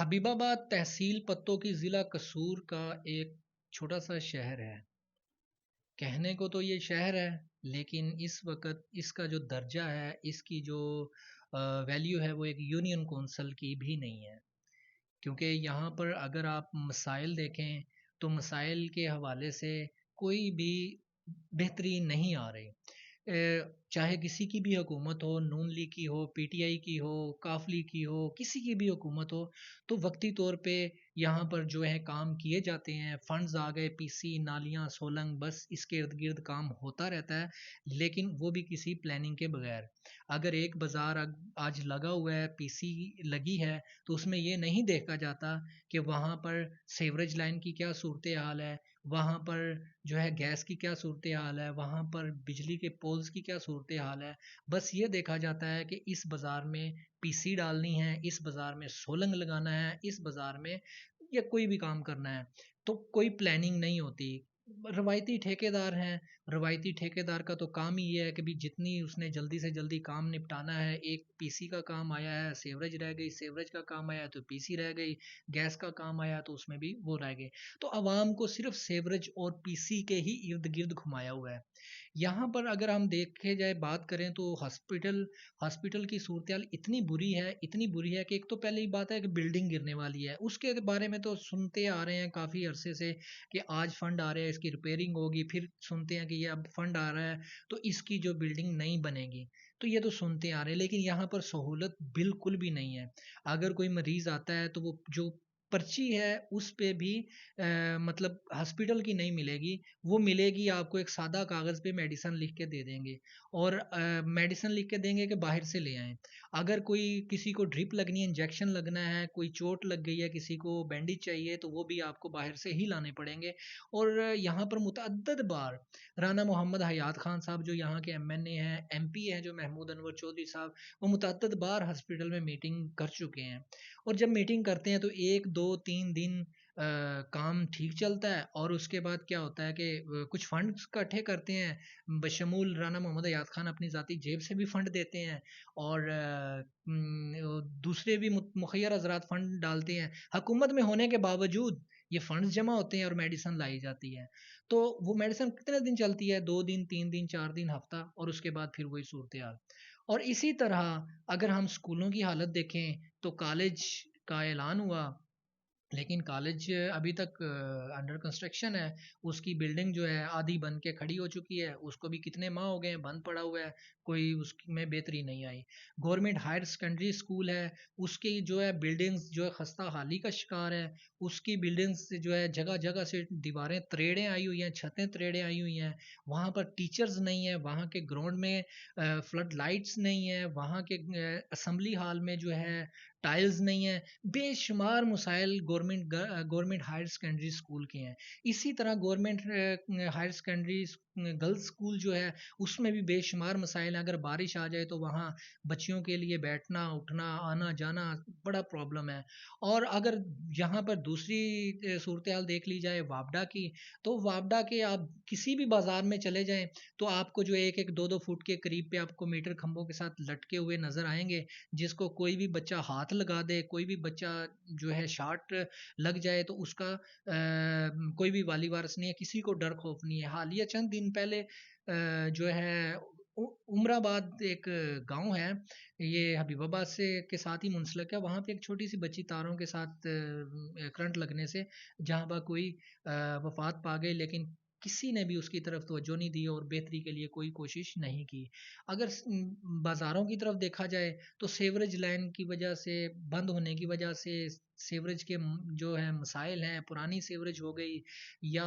हबीबाबाद तहसील पत्तों की ज़िला कसूर का एक छोटा-सा शहर है। कहने को तो ये शहर है, लेकिन इस वक़्त इसका जो दर्जा है, इसकी जो वैल्यू है, वो एक यूनियन कौंसिल की भी नहीं है। क्योंकि यहाँ पर अगर आप मसाइल देखें, तो मसाइल के हवाले से कोई भी बेहतरी नहीं आ रही। चाहे किसी की भी हुकूमत हो, नून लीग की हो, पीटीआई की हो, काफ लीग की हो, किसी की भी हुकूमत हो, तो वक्ती तौर पे यहाँ पर जो है काम किए जाते हैं। फंड्स आ गए, पीसी, नालियाँ, सोलंग, बस इसके इर्द गिर्द काम होता रहता है, लेकिन वो भी किसी प्लानिंग के बगैर। अगर एक बाज़ार आज लगा हुआ है, पीसी लगी है, तो उसमें ये नहीं देखा जाता कि वहाँ पर सीवरेज लाइन की क्या सूरत हाल है, वहाँ पर जो है गैस की क्या सूरत हाल है, वहाँ पर बिजली के पोल्स की क्या सूरत हाल है। बस ये देखा जाता है कि इस बाज़ार में पीसी डालनी है, इस बाज़ार में सोलंग लगाना है, इस बाज़ार में या कोई भी काम करना है, तो कोई प्लानिंग नहीं होती। रवायती ठेकेदार हैं, रवायती ठेकेदार का तो काम ही ये है कि भी जितनी उसने जल्दी से जल्दी काम निपटाना है। एक पीसी का काम आया है, सीवरेज रह गई, सीवरेज का काम आया तो पीसी रह गई, गैस का काम आया तो उसमें भी वो रह गए। तो आवाम को सिर्फ सीवरेज और पीसी के ही इर्द गिर्द घुमाया हुआ है। यहाँ पर अगर हम देखे जाए, बात करें तो हॉस्पिटल हॉस्पिटल की सूरत इतनी बुरी है, इतनी बुरी है कि एक तो पहले ही बात है कि बिल्डिंग गिरने वाली है। उसके बारे में तो सुनते आ रहे हैं काफ़ी अरसे से कि आज फंड आ रहे हैं, इसकी रिपेयरिंग होगी, फिर सुनते हैं कि ये अब फंड आ रहा है तो इसकी जो बिल्डिंग नई बनेगी। तो ये तो सुनते आ रहे हैं, लेकिन यहाँ पर सहूलत बिल्कुल भी नहीं है। अगर कोई मरीज आता है तो वो जो पर्ची है उस पे भी मतलब हॉस्पिटल की नहीं मिलेगी। वो मिलेगी आपको एक सादा कागज़ पे, मेडिसन लिख के दे देंगे और मेडिसन लिख के देंगे कि बाहर से ले आएँ। अगर कोई किसी को ड्रिप लगनी है, इंजेक्शन लगना है, कोई चोट लग गई है, किसी को बैंडेज चाहिए, तो वो भी आपको बाहर से ही लाने पड़ेंगे। और यहाँ पर मुतअद्दद बार राना मोहम्मद हयात खान साहब जो यहाँ के एमएनए हैं, एमपी हैं जो महमूद अनवर चौधरी साहब, वो मुतअद्दद बार हॉस्पिटल में मीटिंग कर चुके हैं। और जब मीटिंग करते हैं तो 1, 2, 3 दिन काम ठीक चलता है और उसके बाद क्या होता है कि कुछ फंड्स इकट्ठे करते हैं, बशमूल राना मोहम्मद हयात खान अपनी ज़ाती जेब से भी फंड देते हैं और दूसरे भी मुखियर हजरात फंड डालते हैं। हुकूमत में होने के बावजूद ये फंड्स जमा होते हैं और मेडिसिन लाई जाती है। तो वो मेडिसिन कितने दिन चलती है? 2 दिन, 3 दिन, 4 दिन, हफ्ता, और उसके बाद फिर वही सूरत हाल। और इसी तरह अगर हम स्कूलों की हालत देखें तो कॉलेज का ऐलान हुआ, लेकिन कॉलेज अभी तक अंडर कंस्ट्रक्शन है। उसकी बिल्डिंग जो है आधी बन के खड़ी हो चुकी है, उसको भी कितने माह हो गए हैं बंद पड़ा हुआ है, कोई उसमें बेहतरी नहीं आई। गवर्नमेंट हायर सेकेंडरी स्कूल है, उसकी जो है बिल्डिंग्स जो है खस्ता हाली का शिकार है। उसकी बिल्डिंग्स जो है जगह जगह से दीवारें तरेड़ें आई हुई हैं, छतें तरेड़ें आई हुई हैं। वहाँ पर टीचर्स नहीं है, वहाँ के ग्राउंड में फ्लड लाइट्स नहीं है, वहाँ के असम्बली हॉल में जो है टाइल्स नहीं है। बेशुमार मसाइल गवर्नमेंट हायर सेकेंडरी स्कूल के हैं। इसी तरह government higher secondary girls school जो है उसमें भी बेशुमार मसाइल हैं। अगर बारिश आ जाए तो वहाँ बच्चियों के लिए बैठना उठना आना जाना बड़ा प्रॉब्लम है। और अगर यहाँ पर दूसरी सूरत हाल देख ली जाए वापडा की, तो वापडा के आप किसी भी बाज़ार में चले जाएं तो आपको जो एक एक दो दो फुट के करीब पे आपको मीटर खंभों के साथ लटके हुए नज़र आएंगे, जिसको कोई भी बच्चा हाथ लगा दे, कोई भी बच्चा जो है शार्ट लग जाए तो उसका कोई भी वाली वारस नहीं है, किसी को डर खौफ नहीं है। हालिया चंद दिन पहले जो है उमराबाद एक गांव है, ये हबीबाबाद से के साथ ही मुंसलिक है। वहाँ पे एक छोटी सी बच्ची तारों के साथ करंट लगने से जहाँ पर कोई वफात पा गई, लेकिन किसी ने भी उसकी तरफ तवज्जो नहीं दी और बेहतरी के लिए कोई कोशिश नहीं की। अगर बाज़ारों की तरफ देखा जाए तो सीवरेज लाइन की वजह से, बंद होने की वजह से, सीवरेज के जो है मसाइल हैं, पुरानी सीवरेज हो गई या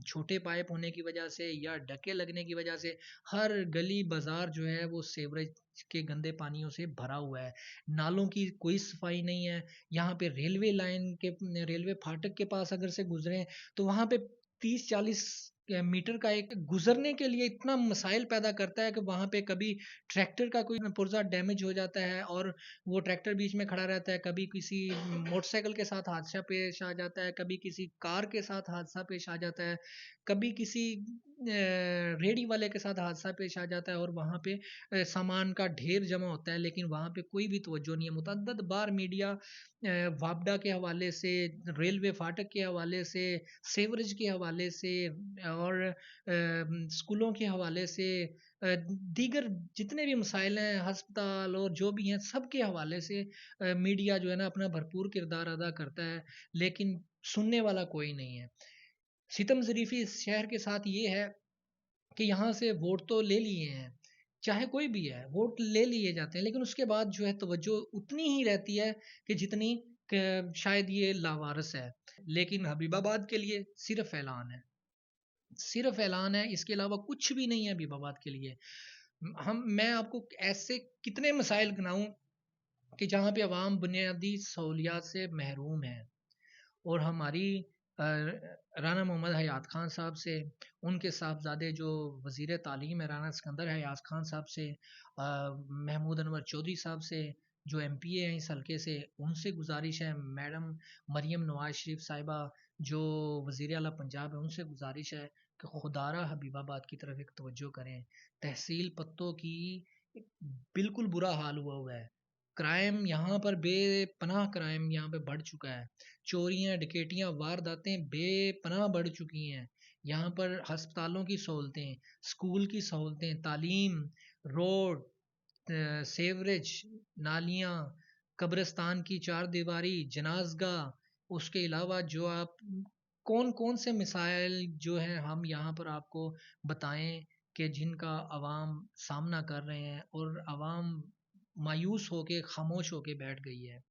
छोटे पाइप होने की वजह से या डके लगने की वजह से, हर गली बाज़ार जो है वो सीवरेज के गंदे पानियों से भरा हुआ है। नालों की कोई सफाई नहीं है। यहाँ पे रेलवे लाइन के, रेलवे फाटक के पास अगर से गुजरे तो वहाँ पे 30-40 मीटर का एक गुजरने के लिए इतना मसाइल पैदा करता है कि वहाँ पे कभी ट्रैक्टर का कोई पुर्जा डैमेज हो जाता है और वो ट्रैक्टर बीच में खड़ा रहता है, कभी किसी मोटरसाइकिल के साथ हादसा पेश आ जाता है, कभी किसी कार के साथ हादसा पेश आ जाता है, कभी किसी रेहड़ी वाले के साथ हादसा पेश आ जाता है और वहाँ पे सामान का ढेर जमा होता है, लेकिन वहाँ पे कोई भी तवज्जो नहीं है। मुतअद्दिद बार मीडिया वापडा के हवाले से, रेलवे फाटक के हवाले से, सीवरेज के हवाले से और स्कूलों के हवाले से, दीगर जितने भी मसाइल हैं, अस्पताल और जो भी हैं, सब के हवाले से मीडिया जो है ना अपना भरपूर किरदार अदा करता है, लेकिन सुनने वाला कोई नहीं है। सितम ज़रीफ़ी इस शहर के साथ ये है कि यहाँ से वोट तो ले लिए हैं, चाहे कोई भी है, वोट ले लिए जाते हैं, लेकिन उसके बाद जो है तवज्जो उतनी ही रहती है कि जितनी शायद ये लावारिस है। लेकिन हबीबाबाद के लिए सिर्फ ऐलान है, सिर्फ ऐलान है, इसके अलावा कुछ भी नहीं है हबीबाबाद के लिए। हम मैं आपको ऐसे कितने मसाइल गिनाऊं कि जहाँ पे अवाम बुनियादी सहूलियात से महरूम है, और हमारी राना मोहम्मद हयात खान साहब से, उनके साहबजादे जो वज़ीर तालीम है राना सिकंदर हयात खान साहब से, महमूद अनवर चौधरी साहब से जो एमपीए हैं इस हल्के से, उनसे गुजारिश है, मैडम मरियम नवाज शरीफ साहिबा जो वज़ीर आला पंजाब है, उनसे गुजारिश है कि खुदारा हबीबाबाद की तरफ एक तवज्जो करें। तहसील पत्तों की बिल्कुल बुरा हाल हुआ है। क्राइम यहाँ पर बेपनाह क्राइम यहाँ पे बढ़ चुका है। चोरियाँ, डकैतियाँ, वारदातें बेपनाह बढ़ चुकी हैं। यहाँ पर अस्पतालों की सहूलतें, स्कूल की सहूलतें, तालीम, रोड, सीवरेज, नालियाँ, कब्रिस्तान की चारदीवारी, जनाज़गाह, उसके अलावा जो आप कौन-कौन से मिसाइल जो हैं हम यहाँ पर आपको बताएँ कि जिनका अवाम सामना कर रहे हैं और अवाम मायूस होके, खामोश होके बैठ गई है।